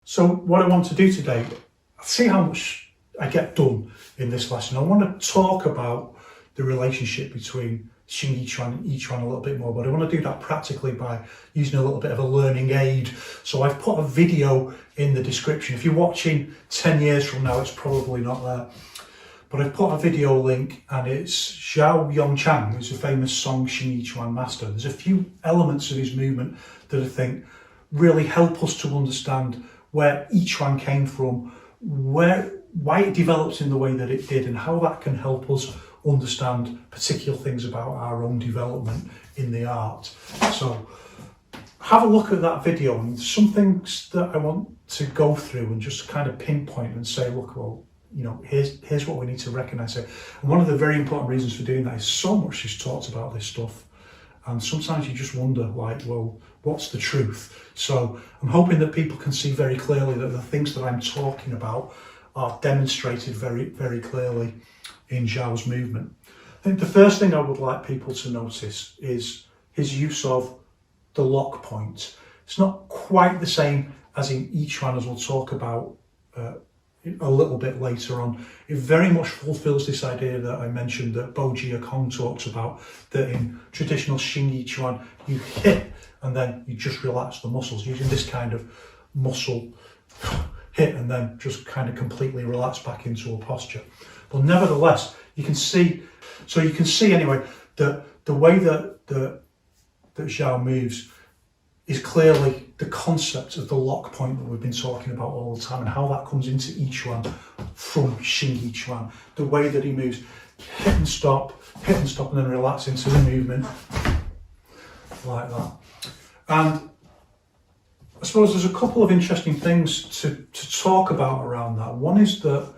So what I want to do today, see how much I get done in this lesson. I want to talk about the relationship between Xingyiquan and Yiquan a little bit more, but I want to do that practically by using a little bit of a learning aid. So I've put a video in the description. If you're watching 10 years from now, it's probably not there. But I've put a video link, and it's Zhao Yongchang, who's a famous Song Xingyiquan master. There's a few elements of his movement that I think really help us to understand where Yiquan came from, why it developed in the way that it did, and how that can help us understand particular things about our own development in the art. So have a look at that video, and some things that I want to go through and just kind of pinpoint and say, look, well, you know, here's what we need to recognize here. And one of the very important reasons for doing that is so much is talked about this stuff, and sometimes you just wonder, like, well, what's the truth? So I'm hoping that people can see very clearly that the things that I'm talking about are demonstrated very, very clearly in Zhao's movement. I think the first thing I would like people to notice is his use of the lock point. It's not quite the same as in Yiquan, as we'll talk about a little bit later on. It very much fulfills this idea that I mentioned that Kong talks about, that in traditional Xingyiquan you hit and then you just relax the muscles, using this kind of muscle hit and then just kind of completely relax back into a posture. But nevertheless, you can see anyway that the way that Zhao moves is clearly the concept of the lock point that we've been talking about all the time, and how that comes into Yiquan from Xingyiquan. The way that he moves, hit and stop, and then relax into the movement like that. And I suppose there's a couple of interesting things to talk about around that. One is that,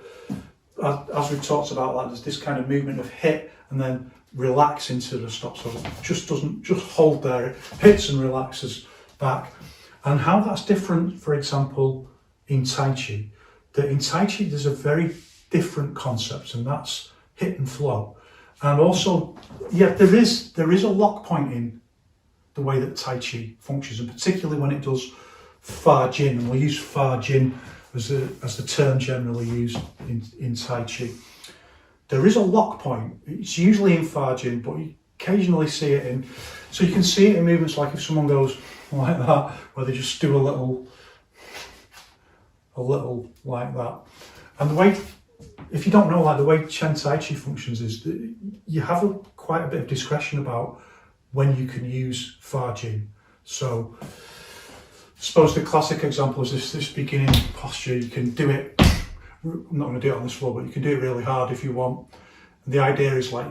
as we've talked about, like, there's this kind of movement of hit and then relax into the stop, so it just doesn't just hold there, it hits and relaxes back. And how that's different, for example, in Tai Chi. That in Tai Chi there's a very different concept, and that's hit and flow. And also, yeah, there is a lock point in the way that Tai Chi functions, and particularly when it does Fa Jin, and we'll use Fa Jin as the term generally used in Tai Chi. There is a lock point. It's usually in Fa Jin, but you occasionally see it in, so you can see it in movements like if someone goes like that, where they just do a little like that. And the way, if you don't know, like, the way Chen Tai Chi functions is that you have quite a bit of discretion about when you can use Fa Jin. So I suppose the classic example is this beginning posture. You can do it, I'm not going to do it on this floor, but you can do it really hard if you want. And the idea is, like,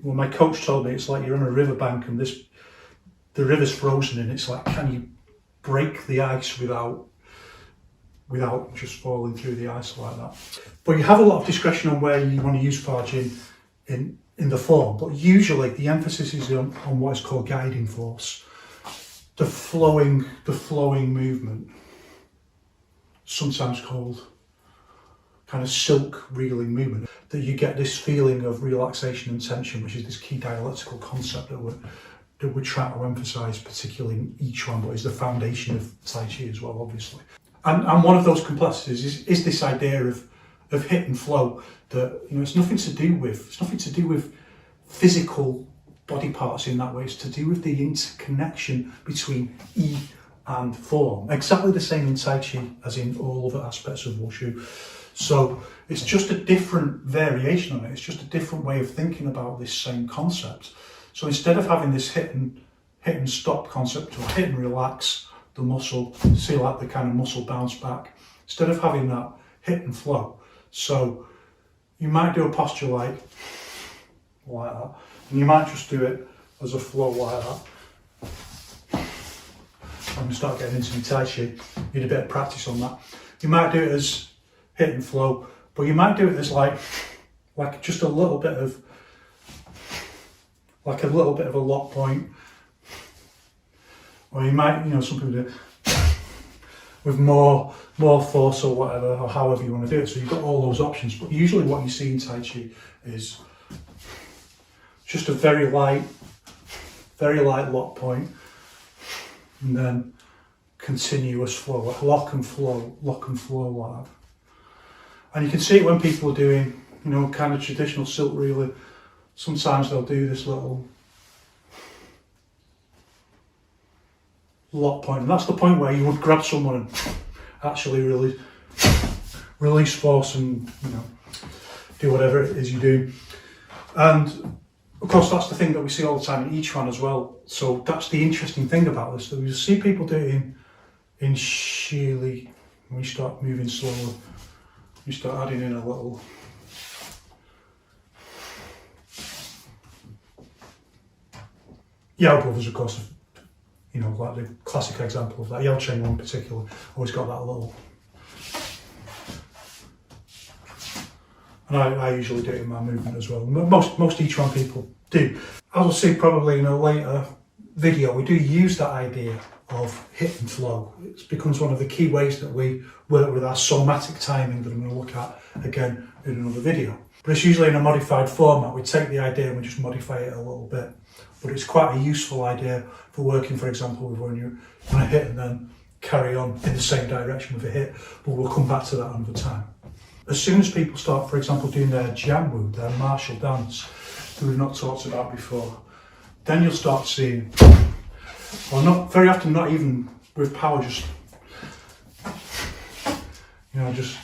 well, my coach told me it's like you're on a riverbank and the river's frozen, and it's like, can you break the ice without just falling through the ice like that? But you have a lot of discretion on where you want to use Fa Jin in the form, but usually the emphasis is on what is called guiding force, the flowing movement, sometimes called kind of silk reeling movement, that you get this feeling of relaxation and tension, which is this key dialectical concept that we're trying to emphasize, particularly in Yiquan, but is the foundation of Tai Chi as well, obviously. And one of those complexities is this idea of hit and flow, that, you know, it's nothing to do with physical body parts in that way. It's to do with the interconnection between Yi and form. Exactly the same in Tai Chi as in all other aspects of Wushu. So it's just a different variation on it. It's just a different way of thinking about this same concept. So instead of having this hit and stop concept, or hit and relax the muscle, see, like the kind of muscle bounce back, instead of having that, hit and flow. So you might do a posture like that, and you might just do it as a flow like that. When we start getting into Tai Chi, need a bit of practice on that. You might do it as hit and flow, but you might do it as like just a little bit of a lock point, or you might, you know, some people do it with more force or whatever, or however you want to do it. So you've got all those options, but usually what you see in Tai Chi is just a very light lock point, and then continuous flow, like lock and flow like that. And you can see it when people are doing, you know, kind of traditional silk reeling. Sometimes they'll do this little lock point, and that's the point where you would grab someone and actually release force and, you know, do whatever it is you do. And of course, that's the thing that we see all the time in Yiquan as well. So that's the interesting thing about this, that we see people do it in Xingyi. When we start moving slowly, you start adding in a little Yao brothers, of course, you know, like the classic example of that. Yao Cheng one in particular always got that little. And I usually do it in my movement as well. Most Yiquan people do. As we'll see probably in a later video, we do use that idea of hit and flow. It becomes one of the key ways that we work with our somatic timing that I'm going to look at again in another video. But it's usually in a modified format. We take the idea and we just modify it a little bit. But it's quite a useful idea for working, for example, with when you're on a hit and then carry on in the same direction with a hit. But we'll come back to that another time. As soon as people start, for example, doing their Jiangwu, their martial dance, that we've not talked about before, then you'll start seeing, or not very often, not even with power, just, you know, just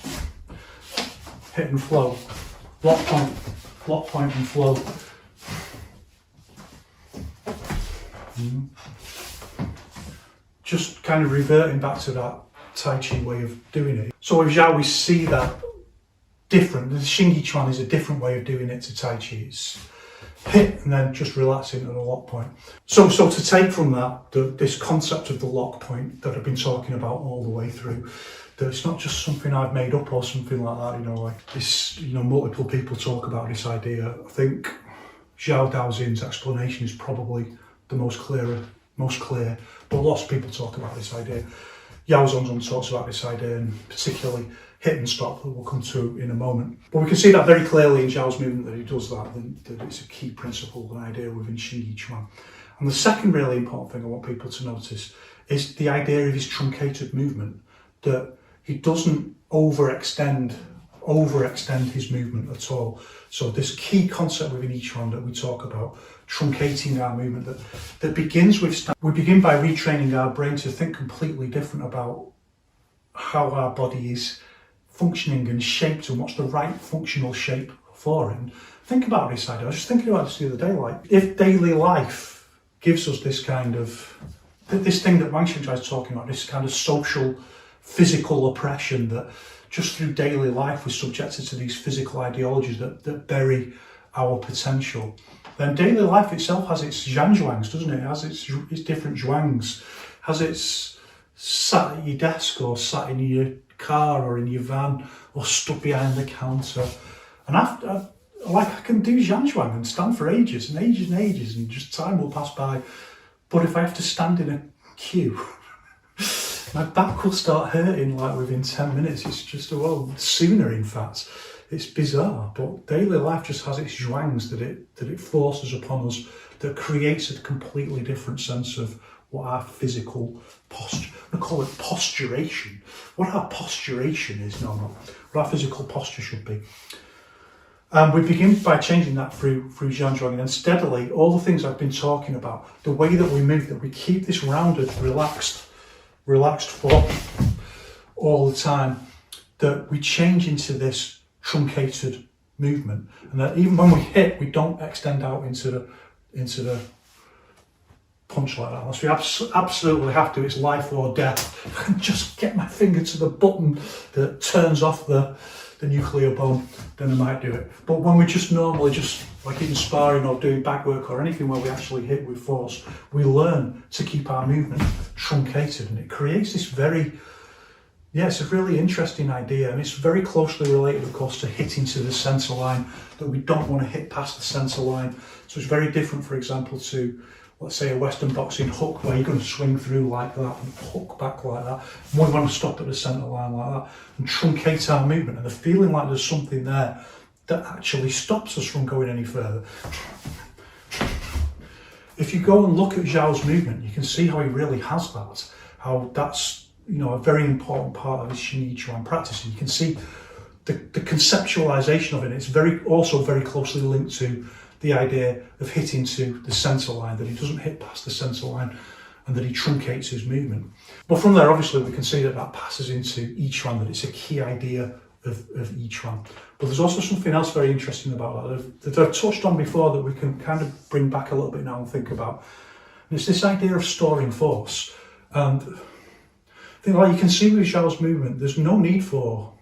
hit and flow, lock point and flow. Just kind of reverting back to that Tai Chi way of doing it. So with Zhao, we see that different. The Xingyiquan is a different way of doing it to Tai Chi. It's hit and then just relaxing at a lock point. So to take from that, this concept of the lock point that I've been talking about all the way through, that it's not just something I've made up or something like that, you know, like this, you know, multiple people talk about this idea. I think Zhao Daoxin's explanation is probably the most clear, but lots of people talk about this idea. Yao Zongzong talks about this idea, and particularly hit and stop, that we'll come to in a moment. But we can see that very clearly in Zhao's movement, that he does that it's a key principle, an idea within Xingyiquan. And the second really important thing I want people to notice is the idea of his truncated movement, that he doesn't overextend his movement at all. So this key concept within Yiquan that we talk about, truncating our movement, that begins with, we begin by retraining our brain to think completely different about how our body is functioning and shaped and what's the right functional shape for it. And think about this idea. I was just thinking about this the other day, like if daily life gives us this kind of, this thing that Wang Xingzhai is talking about, this kind of social, physical oppression, that just through daily life we're subjected to these physical ideologies that bury our potential, then daily life itself has its zhangzhuangs, doesn't it? It has its different zhuangs, has its sat at your desk or sat in your car or in your van or stuck behind the counter. And after, like, I can do zhangzhuang and stand for ages and ages and ages, and just time will pass by. But if I have to stand in a queue, my back will start hurting like within 10 minutes. It's just, well, sooner in fact. It's bizarre, but daily life just has its zhuangs that it forces upon us, that creates a completely different sense of what our physical posture, I call it posturation. What our posturation is, no, what our physical posture should be. We begin by changing that through zhangzhuang, and then steadily, all the things I've been talking about, the way that we move, that we keep this rounded, relaxed form all the time, that we change into this truncated movement, and that even when we hit, we don't extend out into the punch like that, unless we absolutely have to. It's life or death. If I can just get my finger to the button that turns off the nuclear bomb, then I might do it. But when we just normally, just like in sparring or doing back work or anything where we actually hit with force, we learn to keep our movement truncated, and it creates this it's a really interesting idea, and it's very closely related, of course, to hitting to the centre line, that we don't want to hit past the centre line. So it's very different, for example, to, let's say, a Western boxing hook, where you're going to swing through like that and hook back like that. And we want to stop at the centre line like that and truncate our movement, and the feeling like there's something there that actually stops us from going any further. If you go and look at Zhao's movement, you can see how he really has that. how that's, a very important part of his Xingyiquan practice. And you can see the conceptualization of it. It's also very closely linked to the idea of hitting to the centreline, that he doesn't hit past the centreline and that he truncates his movement. But from there, obviously, we can see that passes into Yiquan, that it's a key idea of Yiquan. But there's also something else very interesting about that I've touched on before that we can kind of bring back a little bit now and think about. And it's this idea of storing force. And I think, like you can see with Zhao's movement, there's no need for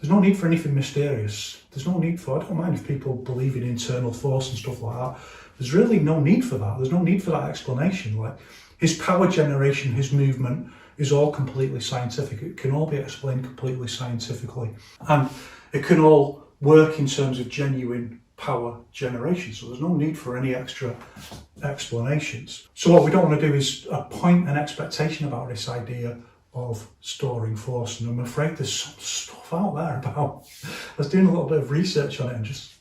anything mysterious. There's no need for, I don't mind if people believe in internal force and stuff like that. There's really no need for that. There's no need for that explanation. Like his power generation, his movement is all completely scientific. It can all be explained completely scientifically. And it can all work in terms of genuine power generation. So there's no need for any extra explanations. So what we don't want to do is appoint an expectation about this idea of storing force. And I'm afraid there's some stuff out there about, I was doing a little bit of research on it and just,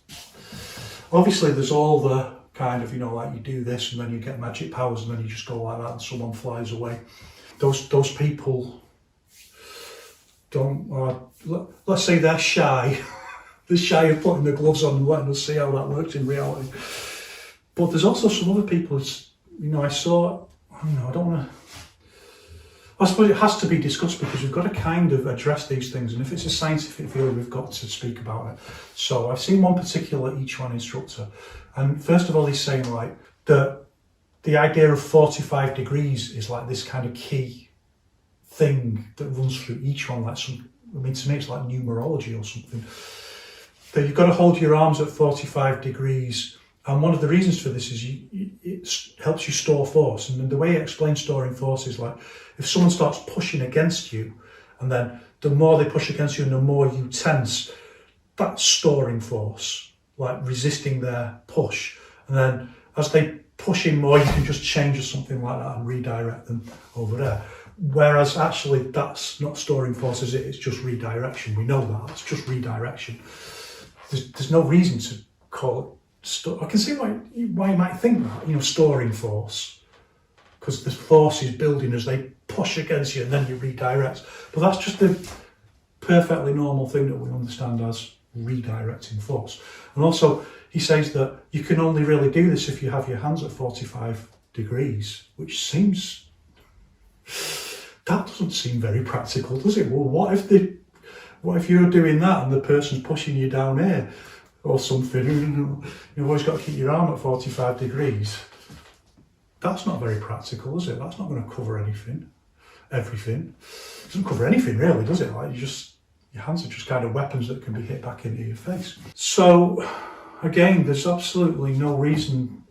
obviously there's all the kind of, like you do this and then you get magic powers and then you just go like that and someone flies away. Those people don't, let's say they're shy. They're shy of putting the gloves on and letting us see how that works in reality. But there's also some other people, I don't want to, I suppose it has to be discussed because we've got to kind of address these things. And if it's a scientific field, we've got to speak about it. So I've seen one particular Yiquan instructor. And first of all, he's saying that the idea of 45 degrees is like this kind of key thing that runs through each one. To me it's like numerology or something. That you've got to hold your arms at 45 degrees. And one of the reasons for this is it helps you store force. And the way he explains storing force is like, if someone starts pushing against you, and then the more they push against you and the more you tense, that's storing force, like resisting their push. And then as they push in more, you can just change or something like that and redirect them over there. Whereas actually that's not storing force, is it? It's just redirection. We know that, it's just redirection. There's no reason to call it, I can see why you might think that, storing force, because the force is building as they push against you and then you redirect. But that's just a perfectly normal thing that we understand as redirecting force. And also, he says that you can only really do this if you have your hands at 45 degrees, which seems, that doesn't seem very practical, does it? Well, what if you're doing that and the person's pushing you down here or something? You've always got to keep your arm at 45 degrees. That's not very practical, is it? That's not going to cover everything. It doesn't cover anything really, does it? Like your hands are just kind of weapons that can be hit back into your face. So again, there's absolutely no reason,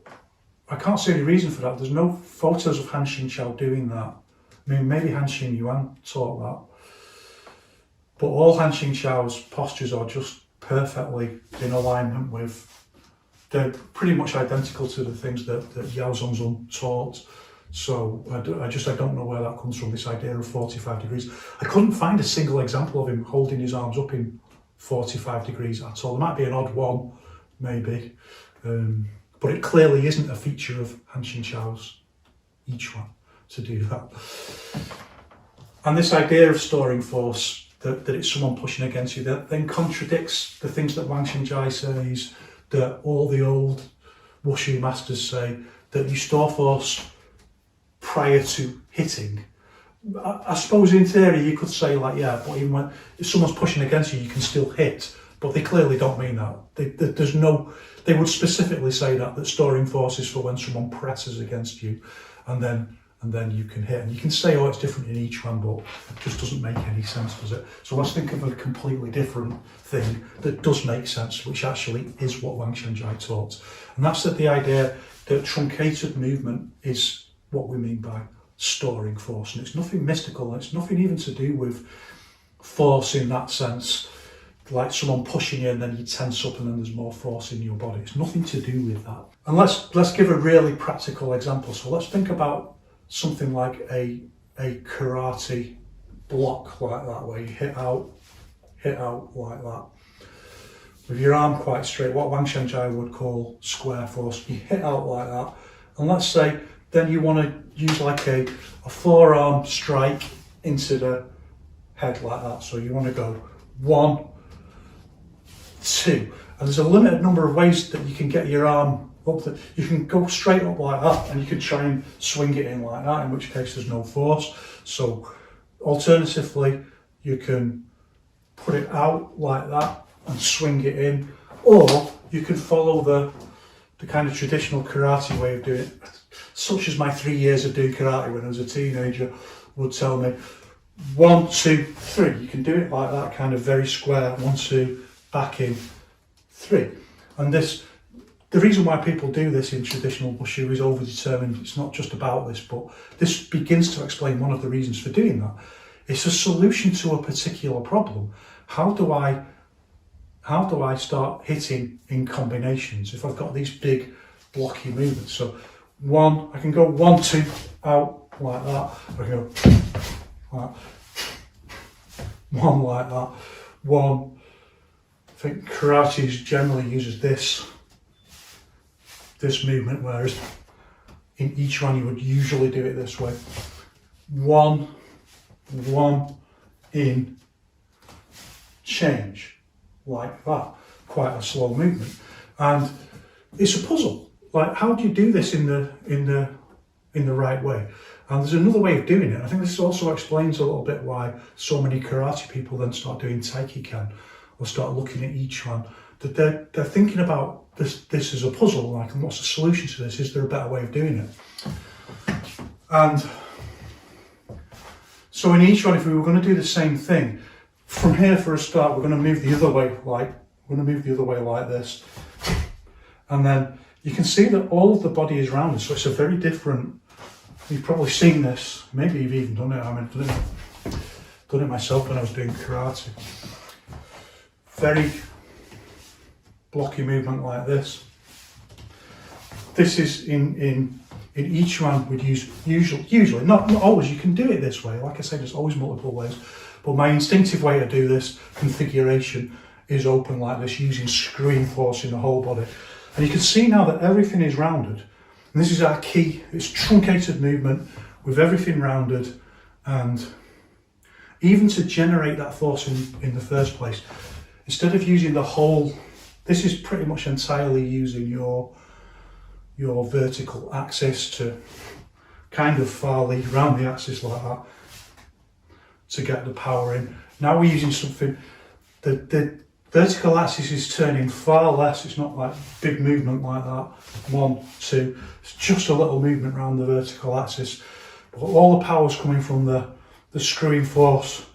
I can't see any reason for that. There's no photos of Han Xingqiao doing that. I mean, maybe Han Xingyuan taught that. But all Han Xingqiao's postures are just perfectly in alignment with, they're pretty much identical to the things that Yao Zongzong taught. So I don't know where that comes from, this idea of 45 degrees. I couldn't find a single example of him holding his arms up in 45 degrees at all. There might be an odd one, maybe. But it clearly isn't a feature of Han Xingqiao's Yiquan to do that. And this idea of storing force, that it's someone pushing against you, that then contradicts the things that Wang Xinjai says, that all the old Wushu masters say, that you store force prior to hitting. I suppose in theory you could say but even if someone's pushing against you, you can still hit, but they clearly don't mean that. They would specifically say that storing force is for when someone presses against you, and then you can hit. And you can say, it's different in each one, but it just doesn't make any sense, does it? So let's think of a completely different thing that does make sense, which actually is what Wang Xinjai taught. And that's the idea that truncated movement is what we mean by storing force. And it's nothing mystical, and it's nothing even to do with force in that sense, like someone pushing you and then you tense up and then there's more force in your body. It's nothing to do with that. And let's give a really practical example. So let's think about something like a karate block like that, where you hit out like that, with your arm quite straight, what Wang Shenzhai would call square force. You hit out like that, and let's say then you want to use like a forearm strike into the head like that. So you want to go 1, 2, and there's a limited number of ways that you can get your arm up. You can go straight up like that, and you can try and swing it in like that, in which case there's no force. So alternatively, you can put it out like that and swing it in, or you can follow the kind of traditional karate way of doing it, such as my 3 years of doing karate when I was a teenager would tell me. 1, 2, 3. You can do it like that, kind of very square. 1, 2, back in, 3. And the reason why people do this in traditional Wushu is overdetermined. It's not just about this, but this begins to explain one of the reasons for doing that. It's a solution to a particular problem. How do I start hitting in combinations if I've got these big blocky movements? So 1, I can go 1, 2, out like that. I can go like 1 like that. 1. I think karate generally uses this movement, whereas in each one you would usually do it this way. 1, 1, in, change, like that. Quite a slow movement, and it's a puzzle. Like, how do you do this in the right way? And there's another way of doing it. I think this also explains a little bit why so many karate people then start doing taikikan or start looking at each one. That they're thinking about this as a puzzle, like, and what's the solution to this? Is there a better way of doing it? And so in each one, if we were going to do the same thing, from here for a start, we're going to move the other way, like this, and then you can see that all of the body is rounded. So it's a very different. You've probably seen this. Maybe you've even done it. I mean, done it myself when I was doing karate. Very blocky movement like this. This is in each one we'd use usually not always. You can do it this way. Like I said, there's always multiple ways. But my instinctive way to do this configuration is open like this, using screwing force in the whole body. And you can see now that everything is rounded. And this is our key. It's truncated movement with everything rounded. And even to generate that force in the first place, instead of using the whole, this is pretty much entirely using your vertical axis to kind of far lead around the axis like that to get the power in. Now we're using something, the vertical axis is turning far less. It's not like big movement like that. 1, 2, it's just a little movement around the vertical axis. But all the power's coming from the screwing force.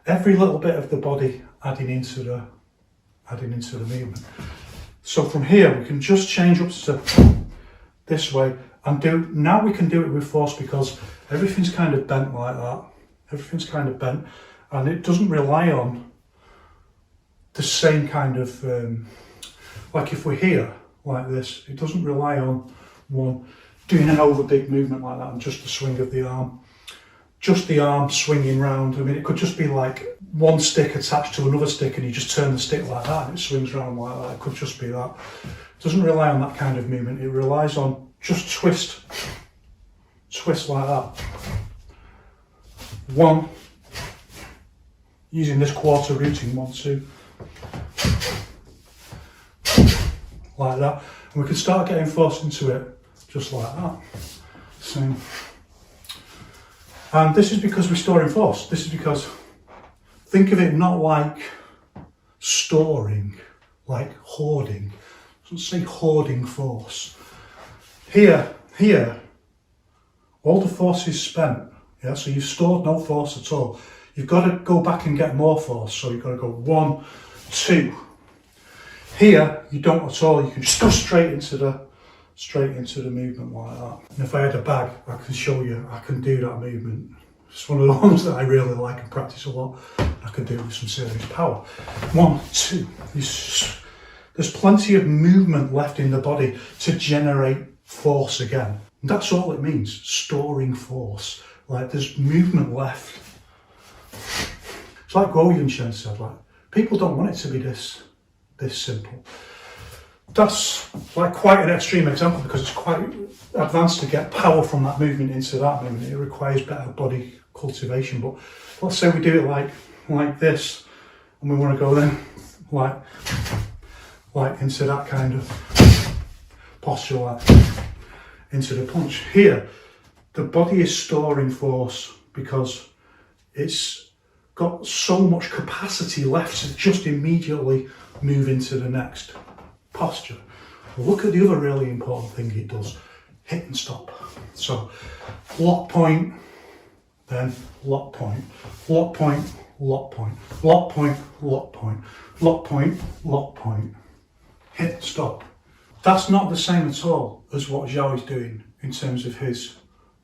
Every little bit of the body adding into the movement. So from here we can just change up to this way and now we can do it with force because everything's kind of bent like that. Everything's kind of bent, and it doesn't rely on the same kind of, like if we're here like this, it doesn't rely on doing an over big movement like that and just the swing of the arm. Just the arm swinging round. I mean, it could just be like one stick attached to another stick and you just turn the stick like that and it swings round like that. It could just be that. It doesn't rely on that kind of movement. It relies on just twist like that. 1, using this quarter routing, 1, 2, like that. And we can start getting force into it just like that. So, and this is because we're storing force. This is because, think of it not like storing, like hoarding. Let's say hoarding force. Here, all the force is spent. Yeah, so you've stored no force at all. You've got to go back and get more force. So you've got to go 1, 2. Here, you don't at all. You can just go straight into the movement like that. And if I had a bag, I can show you. I can do that movement. It's one of the ones that I really like and practice a lot. I can do it with some serious power. 1, 2. There's plenty of movement left in the body to generate force again. And that's all it means, storing force. Like, there's movement left. It's like Zhao Yongchang said, like, people don't want it to be this simple. That's like quite an extreme example because it's quite advanced to get power from that movement into that movement. It requires better body cultivation. But let's say we do it like this, and we want to go then like into that kind of posture, like into the punch. Here, the body is storing force because it's got so much capacity left to just immediately move into the next posture. Look at the other really important thing it does, hit and stop. So lock point, then lock point, lock point, lock point, lock point, lock point, lock point, lock point, hit and stop. That's not the same at all as what Zhao is doing in terms of his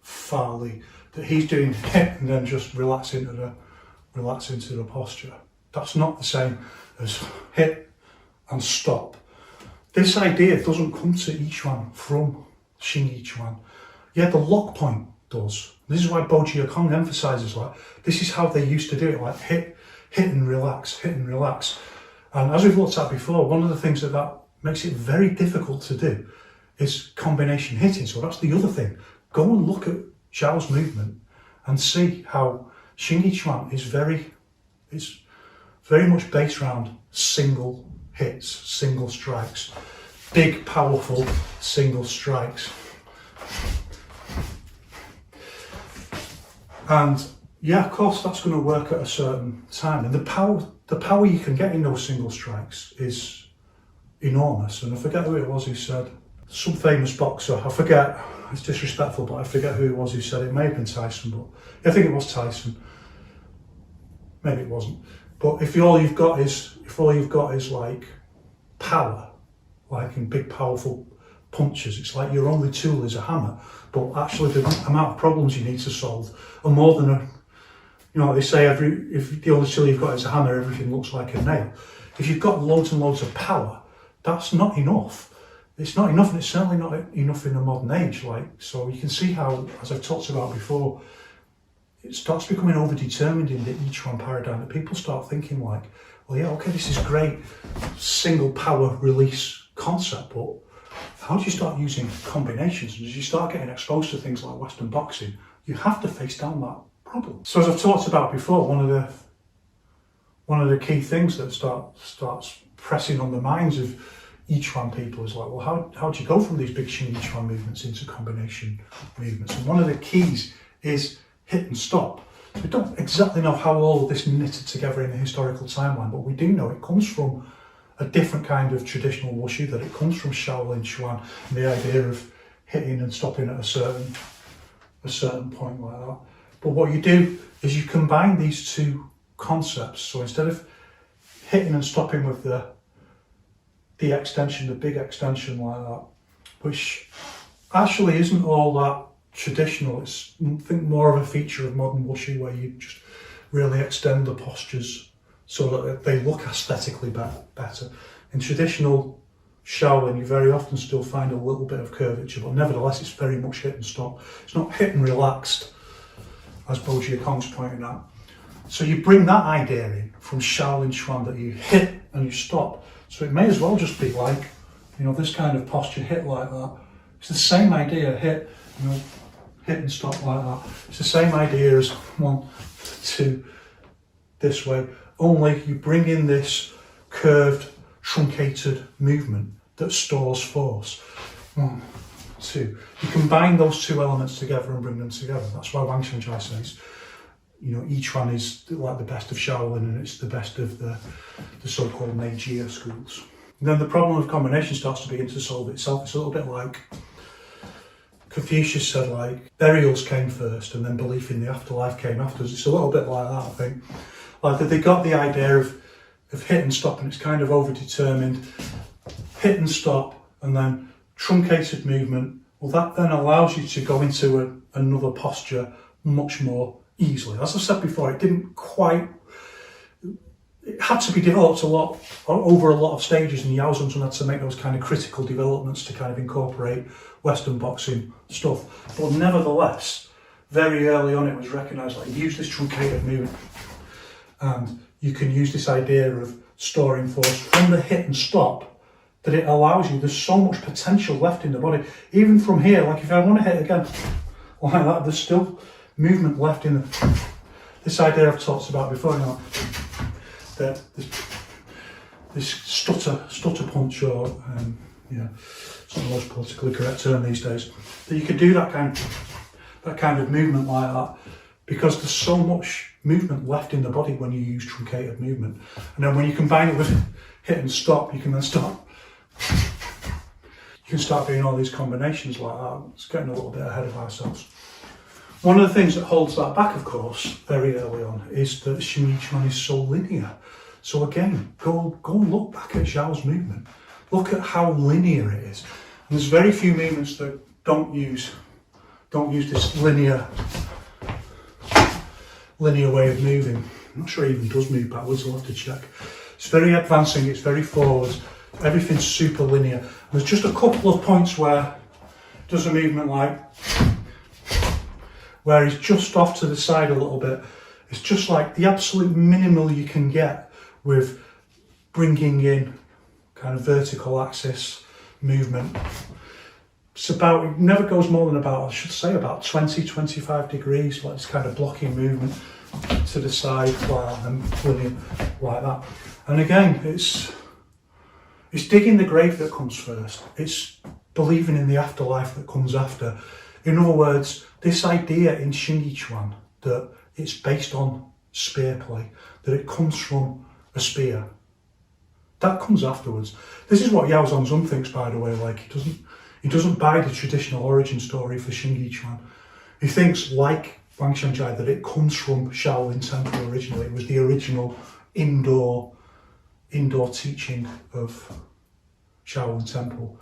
Farley, that he's doing hit and then just relax into the posture. That's not the same as hit and stop. This idea doesn't come to Yiquan from Xingyiquan. Yeah, the lock point does. This is why Zhao Yongchang emphasises like this is how they used to do it, like hit and relax, hit and relax. And as we've looked at before, one of the things that makes it very difficult to do is combination hitting. So that's the other thing. Go and look at Zhao's movement and see how Xingyiquan is very much based around single hits, single strikes, big, powerful single strikes. And yeah, of course, that's going to work at a certain time. And the power you can get in those single strikes is enormous. And I forget who it was who said, some famous boxer, I forget, it's disrespectful, but I forget who it was who said it. It may have been Tyson, but I think it was Tyson. Maybe it wasn't. But if all you've got is like power, like in big powerful punches, it's like your only tool is a hammer. But actually the amount of problems you need to solve are more than they say if the only tool you've got is a hammer, everything looks like a nail. If you've got loads and loads of power, that's not enough. It's not enough, and it's certainly not enough in the modern age. So you can see how, as I've talked about before, it starts becoming over-determined in the Yiquan paradigm, that people start thinking like, well, yeah, okay, this is great single power release concept, but how do you start using combinations? And as you start getting exposed to things like Western boxing, you have to face down that problem. So as I've talked about before, one of the key things that starts pressing on the minds of Yiquan people is like, well, how do you go from these big Xingyiquan movements into combination movements? And one of the keys is hit and stop. So we don't exactly know how all of this knitted together in the historical timeline, but we do know it comes from a different kind of traditional wushu, that it comes from Shaolin Chuan, and the idea of hitting and stopping at a certain point like that. But what you do is you combine these two concepts. So instead of hitting and stopping with the extension, the big extension like that, which actually isn't all that traditional. It's, I think, more of a feature of modern wushu, where you just really extend the postures so that they look aesthetically better. In traditional Shaolin, you very often still find a little bit of curvature, but nevertheless it's very much hit and stop. It's not hit and relaxed, as Zhao Yongchang's pointing out. So you bring that idea in from Shaolin Chuan, that you hit and you stop. So it may as well just be like, this kind of posture, hit like that. It's the same idea, hit and stop like that. It's the same idea as 1, 2, this way. Only you bring in this curved, truncated movement that stores force. 1, 2. You combine those two elements together and bring them together. That's why Wang Shenjai says, Yiquan is like the best of Shaolin, and it's the best of the so-called Meiji schools. And then the problem of combination starts to begin to solve itself. It's a little bit like Confucius said, like, burials came first and then belief in the afterlife came afterwards. It's a little bit like that, I think. Like that they got the idea of hit and stop, and it's kind of over-determined. Hit and stop, and then truncated movement. Well, that then allows you to go into another posture much more easily. As I said before, it had to be developed over a lot of stages, and Yaozong had to make those kind of critical developments to kind of incorporate Western boxing stuff. But nevertheless, very early on it was recognised, like, use this truncated movement, and you can use this idea of storing force from the hit and stop that it allows you. There's so much potential left in the body. Even from here, like if I want to hit again, like that, there's still movement left in this idea I've talked about before, you know, that this stutter punch, or yeah, it's not the most politically correct term these days, that you could do that kind of movement like that, because there's so much movement left in the body when you use truncated movement. And then when you combine it with hit and stop, you can then stop. You can start doing all these combinations like that. It's getting a little bit ahead of ourselves. One of the things that holds that back, of course, very early on, is that Xingyiquan is so linear. So again, go and look back at Zhao's movement. Look at how linear it is. And there's very few movements that don't use this linear way of moving. I'm not sure it even does move backwards, I'll have to check. It's very advancing, it's very forwards, everything's super linear. There's just a couple of points where it does a movement like, where he's just off to the side a little bit. It's just like the absolute minimal you can get with bringing in kind of vertical axis movement. It never goes more than about, I should say, about 20-25 degrees, like this kind of blocking movement to the side, like, and linear, like that. And again, it's digging the grave that comes first. It's believing in the afterlife that comes after. In other words, this idea in Xingyiquan that it's based on spear play, that it comes from a spear, that comes afterwards. This is what Yao Zongzun thinks, by the way. Like, he doesn't buy the traditional origin story for Xingyiquan. He thinks, like Wang Xiangjai, that it comes from Shaolin Temple originally. It was the original indoor teaching of Shaolin Temple.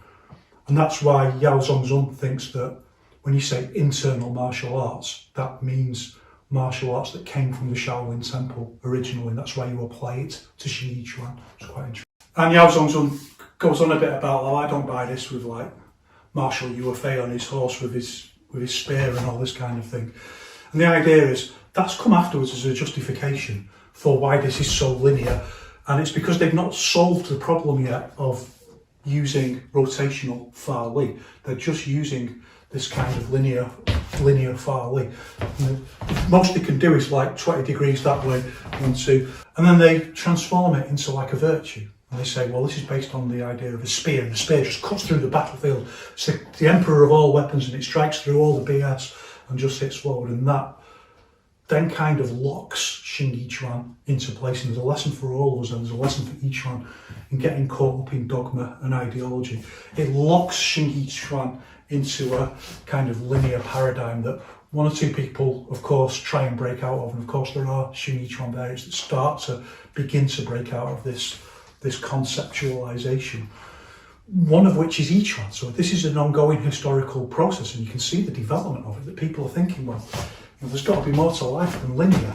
And that's why Yao Zongzun thinks that when you say internal martial arts, that means martial arts that came from the Shaolin Temple originally. And that's why you apply it to Xingyiquan. It's quite interesting. And Yao Zongzun goes on a bit about, oh, I don't buy this with like Marshal Yuefei on his horse with his spear and all this kind of thing. And the idea is that's come afterwards as a justification for why this is so linear. And it's because they've not solved the problem yet of using rotational Fa Li. They're just using this kind of linear Fa Li. Most they can do is like 20 degrees that way, 1, 2, and then they transform it into like a virtue. And they say, well, this is based on the idea of a spear, and the spear just cuts through the battlefield. It's the emperor of all weapons, and it strikes through all the BS and just hits forward. And that then kind of locks Xingyiquan into place. And there's a lesson for all of us, and there's a lesson for each one in getting caught up in dogma and ideology. It locks Xingyiquan into a kind of linear paradigm that one or two people, of course, try and break out of. And of course, there are Xingyiquan variants that start to begin to break out of this conceptualization, one of which is Yiquan. So this is an ongoing historical process, and you can see the development of it, that people are thinking, well, you know, there's got to be more to life than linear.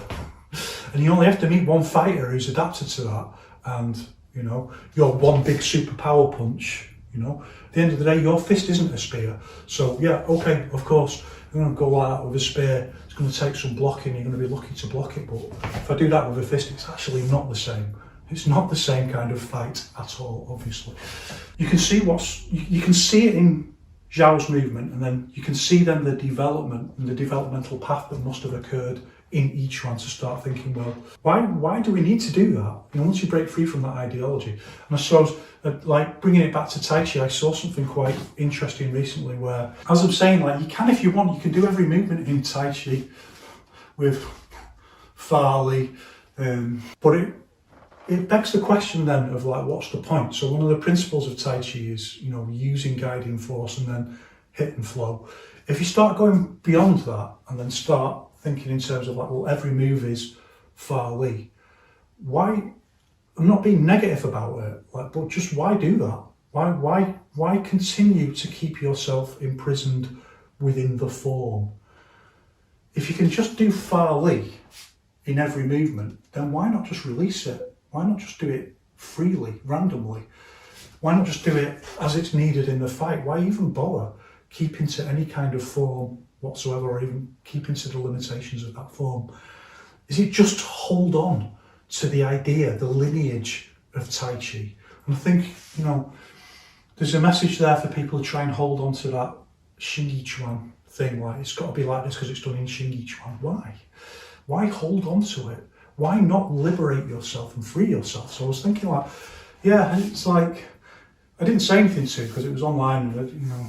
And you only have to meet one fighter who's adapted to that, and, you know, your one big super power punch, you know, at the end of the day, your fist isn't a spear. So yeah, okay, of course, you're going to go like that with a spear. It's going to take some blocking, you're going to be lucky to block it, but if I do that with a fist, it's actually not the same. It's not the same kind of fight at all, obviously. You can see you can see it in Zhao's movement, and then you can see then the development and the developmental path that must have occurred in each one to start thinking, well, why do we need to do that? You know, once you break free from that ideology. And I suppose, like bringing it back to Tai Chi, I saw something quite interesting recently where, as I'm saying, like you can, if you want, you can do every movement in Tai Chi with Fa Li, but it begs the question then of like, what's the point? So one of the principles of Tai Chi is, you know, using guiding force and then hit and flow. If you start going beyond that and then start thinking in terms of like, well, every move is Fa Li, why? I'm not being negative about it, like, but just why do that? Why continue to keep yourself imprisoned within the form? If you can just do Fa Li in every movement, then why not just release it? Why not just do it freely, randomly? Why not just do it as it's needed in the fight? Why even bother keeping to any kind of form whatsoever, or even keeping to the limitations of that form? Is it just to hold on to the idea, the lineage of Tai Chi? And I think, you know, there's a message there for people to try and hold on to that Xingyiquan thing, like it's got to be like this because it's done in Xingyiquan. Why? Why hold on to it? Why not liberate yourself and free yourself? So I was thinking like, yeah, it's like, I didn't say anything to because it was online and, you know,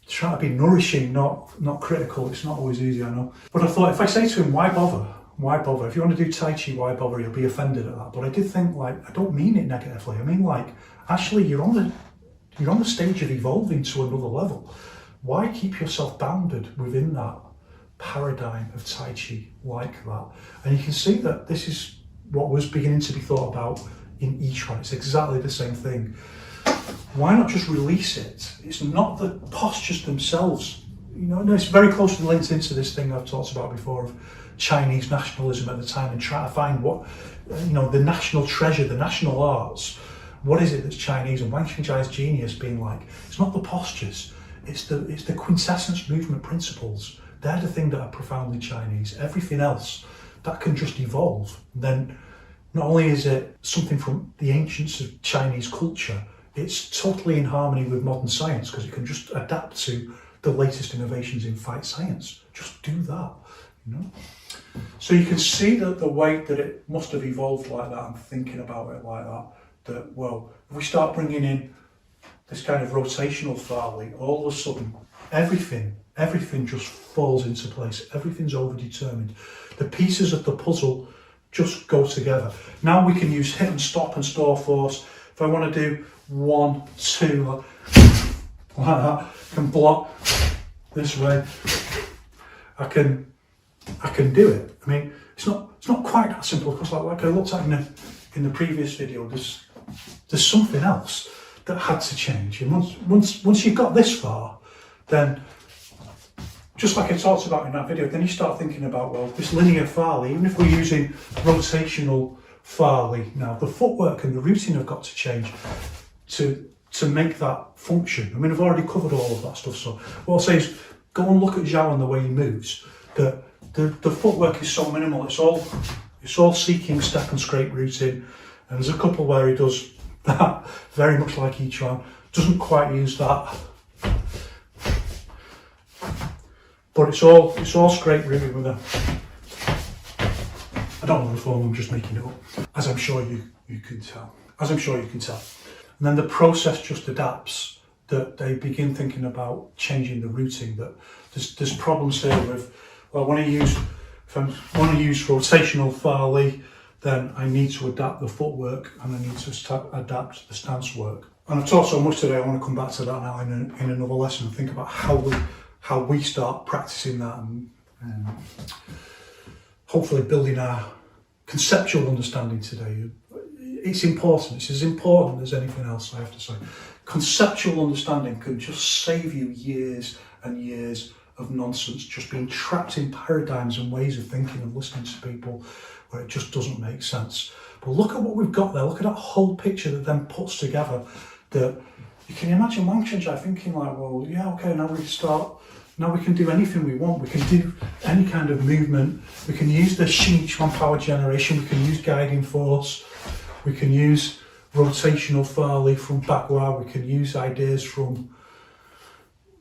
trying to be nourishing, not critical. It's not always easy, I know. But I thought if I say to him, why bother? Why bother? If you want to do Tai Chi, why bother? You'll be offended at that. But I did think like, I don't mean it negatively. I mean like, actually you're on the stage of evolving to another level. Why keep yourself bounded within that paradigm of Tai Chi like that? And you can see that this is what was beginning to be thought about in Yiquan. It's exactly the same thing. Why not just release it? It's not the postures themselves. You know, it's very closely linked into this thing I've talked about before of Chinese nationalism at the time and trying to find what, you know, the national treasure, the national arts. What is it that's Chinese? And Wang Xiangjai's genius being like, it's not the postures, it's the quintessence movement principles. They're the thing that are profoundly Chinese. Everything else, that can just evolve. Then not only is it something from the ancients of Chinese culture, it's totally in harmony with modern science because it can just adapt to the latest innovations in fight science. Just do that, you know? So you can see that the way that it must have evolved like that and thinking about it like that, that, well, if we start bringing in this kind of rotational Farley, all of a sudden, everything just falls into place. Everything's overdetermined. The pieces of the puzzle just go together. Now we can use hit and stop and store force. If I want to do 1, 2, like that, I can block this way. I can do it. I mean, it's not quite that simple because like I looked at in the previous video, there's something else that had to change. And once you've got this far, then just like I talked about in that video, then you start thinking about, well, this linear Farley, even if we're using rotational Farley now, the footwork and the routing have got to change to make that function. I mean, I've already covered all of that stuff, so what I'll say is go and look at Zhao and the way he moves. The footwork is so minimal, it's all seeking step and scrape routing, and there's a couple where he does that very much like Yiquan, doesn't quite use that, but it's all scrape routing with a, I don't know the form, I'm just making it up, as I'm sure you can tell. And then the process just adapts, that they begin thinking about changing the routing, that there's problems here with, well, if I want to use rotational Farley, then I need to adapt the footwork and I need to adapt the stance work. And I've talked so much today, I want to come back to that now in another lesson and think about how we start practicing that and hopefully building our conceptual understanding today. It's important, it's as important as anything else, I have to say. Conceptual understanding can just save you years and years of nonsense, just being trapped in paradigms and ways of thinking and listening to people where it just doesn't make sense. But look at what we've got there, look at that whole picture that then puts together, that you can imagine Wang Xiangjai thinking like, well, yeah, okay, now we can do anything we want, we can do any kind of movement, we can use the Xingyiquan power generation, we can use guiding force, we can use rotational Farley from Bagua, we can use ideas from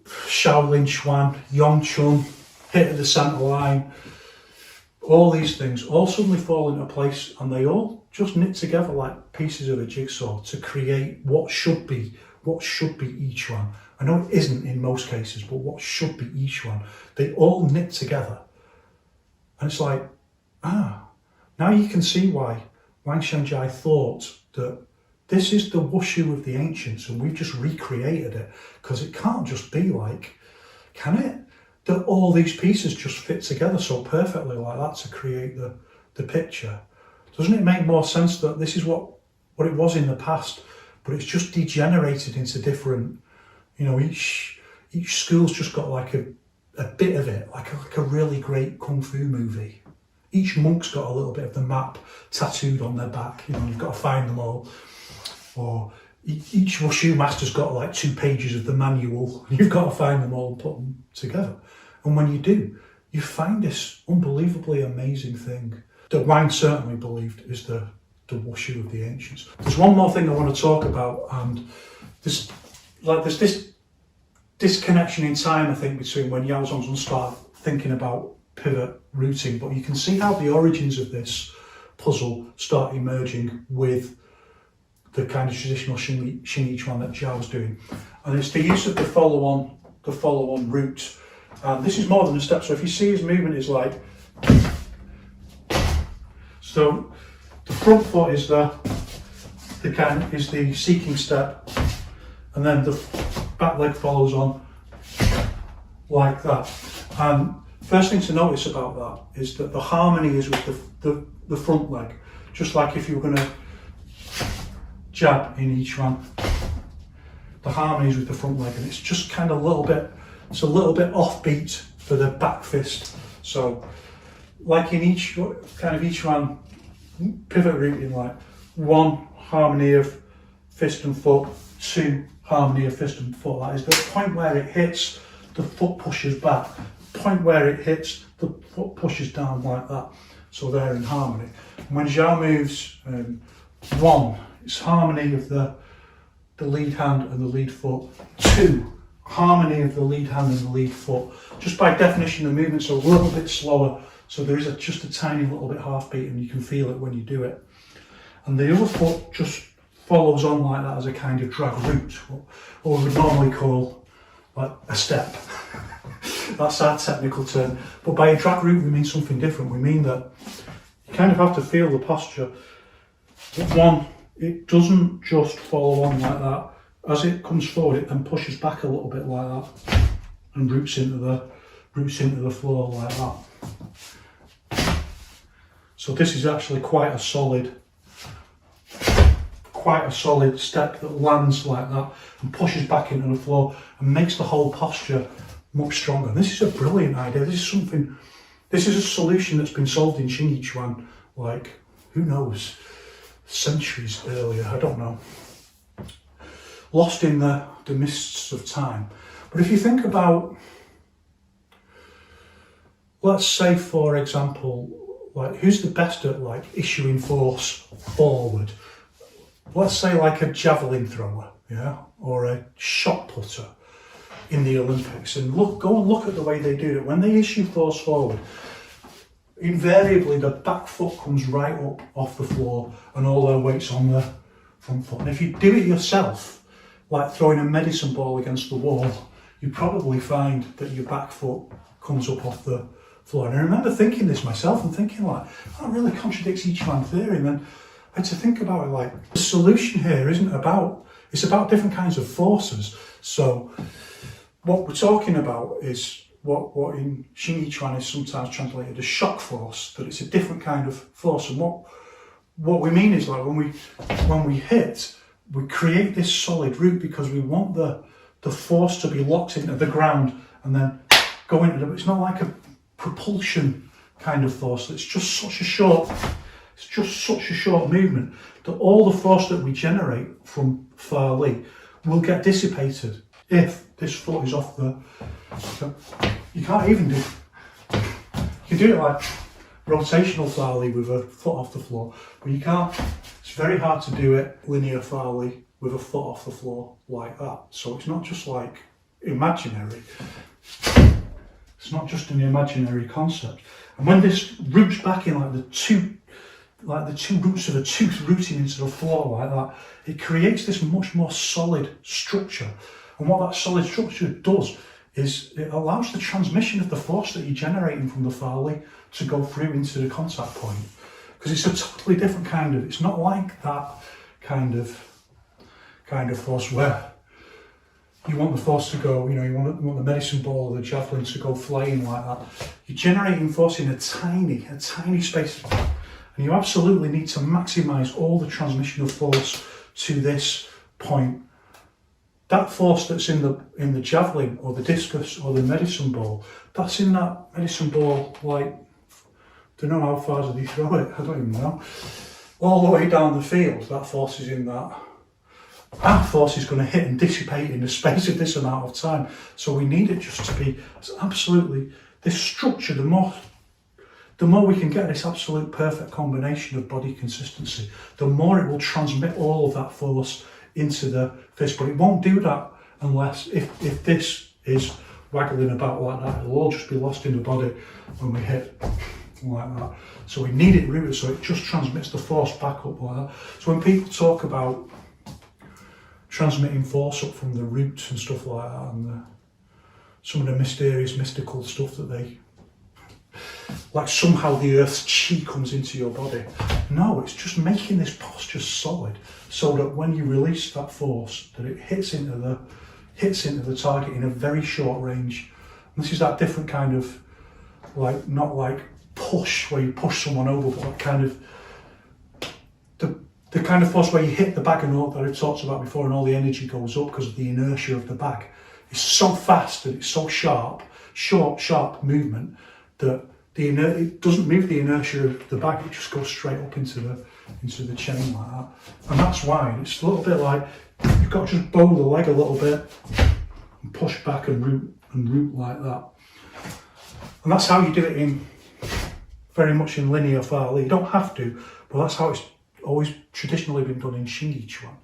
Shaolin Chuan, Yongchang, hit at the centreline. All these things all suddenly fall into place and they all just knit together like pieces of a jigsaw to create what should be Yiquan. I know it isn't in most cases, but what should be Yiquan. They all knit together. And it's like, now you can see why Wang Xiangjai thought that this is the wushu of the ancients and we've just recreated it, because it can't just be like, can it? That all these pieces just fit together so perfectly like that to create the picture. Doesn't it make more sense that this is what it was in the past, but it's just degenerated into different, you know, each school's just got like a bit of it, like a really great kung fu movie. Each monk's got a little bit of the map tattooed on their back, you know, you've got to find them all. Or each wushu master's got like 2 pages of the manual, and you've got to find them all and put them together. And when you do, you find this unbelievably amazing thing that Wang certainly believed is the wushu of the ancients. There's one more thing I want to talk about, and there's this disconnection in time, I think, between when Yao Zhongzong started thinking about pivot routing, but you can see how the origins of this puzzle start emerging with the kind of traditional Xingyiquan that Zhao was doing. And it's the use of the follow-on route. And this is more than a step, so if you see his movement is like, so the front foot is the seeking step, and then the back leg follows on like that. And first thing to notice about that is that the harmony is with the front leg, just like if you were going to jab in each one, the harmony is with the front leg, and it's just kind of a little bit offbeat for the back fist. So like in each one pivot routing, like 1 harmony of fist and foot, 2 harmony of fist and foot. That is the point where it hits, the foot pushes back. The point where it hits, the foot pushes down like that. So they're in harmony. And when Zhao moves 1, it's harmony of the lead hand and the lead foot. 2, harmony of the lead hand and the lead foot. Just by definition, the movements are a little bit slower, so there is just a tiny little bit half beat, and you can feel it when you do it. And the other foot just follows on like that as a kind of drag route, what we would normally call like a step. That's our technical term. But by a drag route, we mean something different. We mean that you kind of have to feel the posture. But 1, it doesn't just follow on like that. As it comes forward, it then pushes back a little bit like that and roots into the floor like that. So this is actually quite a solid step that lands like that and pushes back into the floor and makes the whole posture much stronger. This is a brilliant idea. This is a solution that's been solved in Xingyiquan, like, who knows, centuries earlier, I don't know. Lost in the mists of time. But if you think about, let's say for example, like, who's the best at like issuing force forward? Let's say like a javelin thrower, yeah, or a shot putter in the Olympics, and go and look at the way they do it. When they issue force forward, invariably the back foot comes right up off the floor and all their weight's on the front foot. And if you do it yourself, like throwing a medicine ball against the wall, you probably find that your back foot comes up off the floor. And I remember thinking this myself and thinking like, that really contradicts Yiquan theory. And then I had to think about it like, the solution here it's about different kinds of forces. So what we're talking about is what in Xingyiquan is sometimes translated as shock force, that it's a different kind of force. And what we mean is like when we hit, we create this solid root because we want the force to be locked into the ground and then go into the, it's not like a propulsion kind of force. It's just such a short movement that all the force that we generate from Fa Li will get dissipated if this foot is off the, so you can't even do, you can do it like rotational Fa Li with a foot off the floor, but you can't, it's very hard to do it linear Fa Li with a foot off the floor like that. So it's not just like imaginary, it's not just an imaginary concept. And when this roots back in like the two roots of a tooth rooting into the floor like that, it creates this much more solid structure. And what that solid structure does is it allows the transmission of the force that you're generating from the Fa Li to go through into the contact point. Because it's a totally different kind of, it's not like that kind of force where you want the force to go, you want the medicine ball or the javelin to go flying like that. You're generating force in a tiny space. And you absolutely need to maximize all the transmission of force to this point. That force that's in the javelin or the discus or the medicine ball, that's in that medicine ball, like, don't know how far do they throw it, I don't even know. All the way down the field, that force is in that. That force is going to hit and dissipate in the space of this amount of time. So we need it just to be absolutely, this structure, the more we can get this absolute perfect combination of body consistency, the more it will transmit all of that force into the fist, but it won't do that unless, if this is waggling about like that, it'll all just be lost in the body when we hit like that. So we need it rooted so it just transmits the force back up like that. So when people talk about transmitting force up from the roots and stuff like that, and some of the mysterious, mystical stuff that they, like somehow the earth's chi comes into your body. No, it's just making this posture solid so that when you release that force, that it hits into the target in a very short range. And this is that different kind of, like, not like push where you push someone over, but that kind of, the kind of force where you hit the bag and all that I talked about before, and all the energy goes up because of the inertia of the bag. It's so fast and it's so sharp movement that it doesn't move the inertia of the bag, it just goes straight up into the chain like that. And that's why it's a little bit like you've got to just bow the leg a little bit and push back and root like that. And that's how you do it in very much in linear Fa Li. You don't have to, but that's how it's always traditionally been done in Xingyiquan.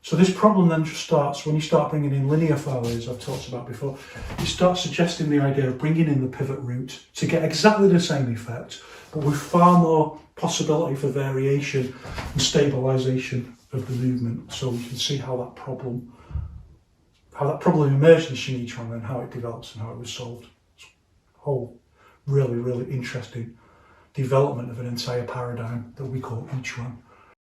So this problem then just starts when you start bringing in linear Fa Li, as I've talked about before. You start suggesting the idea of bringing in the pivot root to get exactly the same effect, but with far more possibility for variation and stabilisation of the movement. So you can see how that problem emerged in Xingyiquan and how it develops and how it was solved. It's a whole really, really interesting development of an entire paradigm that we call Yiquan.